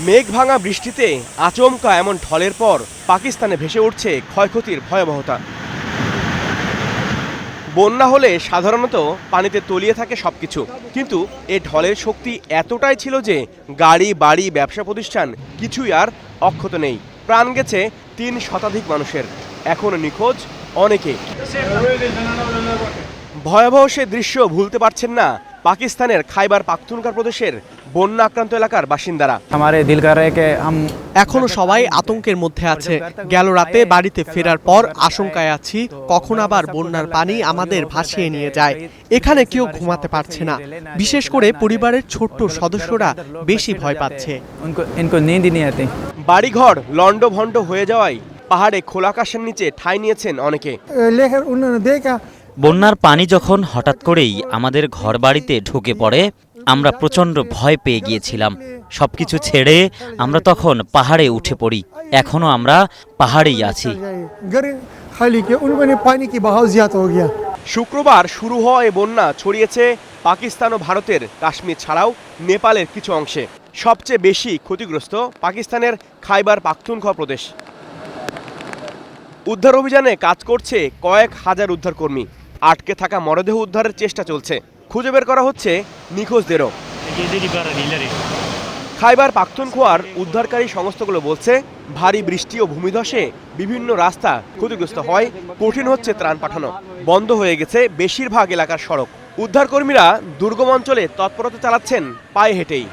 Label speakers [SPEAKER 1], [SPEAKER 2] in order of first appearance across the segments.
[SPEAKER 1] মেঘ ভাঙা বৃষ্টিতে আচমকা এমন ঢলের পর পাকিস্তানে ভেসে উঠছে ক্ষয়ক্ষতির ভয়াবহতা। বন্যা হলে সাধারণত পানিতে তলিয়ে থাকে সবকিছু, কিন্তু এ ঢলের শক্তি এতটাই ছিল যে গাড়ি, বাড়ি, ব্যবসা প্রতিষ্ঠান কিছুই আর অক্ষত নেই। প্রাণ গেছে ৩ শতাধিক মানুষের, এখনো নিখোঁজ অনেকে। ভয়াবহ সে দৃশ্য ভুলতে পারছেন না পাকিস্তানের খাইবার পাখতুনখোয়া প্রদেশের বন্যা আক্রান্ত এলাকার বাসিন্দারা।
[SPEAKER 2] এখনো সবাই আতঙ্কের মধ্যে আছে। গেল রাতে বাড়িতে ফেরার পর আশঙ্কায় আছি কখন আবার বন্যার পানি আমাদের ভাসিয়ে নিয়ে যায়। এখানে কেউ ঘুমাতে পারছে না, বিশেষ করে পরিবারের ছোট্ট সদস্যরা বেশি ভয় পাচ্ছে।
[SPEAKER 1] বাড়িঘর লন্ডভন্ড হয়ে যাওয়ায় পাহাড়ে খোলা আকাশের নিচে ঠাঁই নিয়েছেন অনেকে।
[SPEAKER 3] বন্যার পানি যখন হঠাৎ করেই আমাদের ঘরবাড়িতে ঢুকে পড়ে, আমরা প্রচণ্ড ভয় পেয়ে গিয়েছিলাম। সবকিছু ছেড়ে আমরা তখন পাহাড়ে উঠে পড়ি। এখনো আমরা পাহাড়েই আছি।
[SPEAKER 1] শুক্রবার শুরু হওয়া এই বন্যা ছড়িয়েছে পাকিস্তান ও ভারতের কাশ্মীর ছাড়াও নেপালের কিছু অংশে। সবচেয়ে বেশি ক্ষতিগ্রস্ত পাকিস্তানের খাইবার পাখতুনখোয়া প্রদেশ। উদ্ধার অভিযানে কাজ করছে কয়েক হাজার উদ্ধারকর্মী। আটকে থাকা মরদেহ উদ্ধারের চেষ্টা চলছে, খুঁজে বের করা হচ্ছে নিখোঁজদেরও। খাইবার পাখতুনখোয়ার উদ্ধারকারী সংস্থাগুলো বলছে, ভারী বৃষ্টি ও ভূমিধসে বিভিন্ন রাস্তা ক্ষতিগ্রস্ত হয়, কঠিন হচ্ছে ত্রাণ পাঠানো। বন্ধ হয়ে গেছে বেশিরভাগ এলাকার সড়ক। উদ্ধারকর্মীরা দুর্গম অঞ্চলে তৎপরতা চালাচ্ছেন পায়ে হেঁটেই।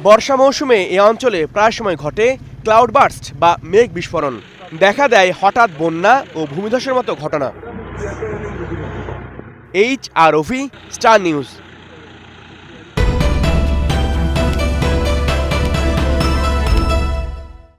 [SPEAKER 1] বর্ষা মৌসুমে এ অঞ্চলে প্রায় সময় ঘটে ক্লাউড বার্স্ট বা মেঘ বিস্ফোরণ। দেখা দেয় হঠাৎ বন্যা ও ভূমিধসের মতো ঘটনা। HR Rafi, star news.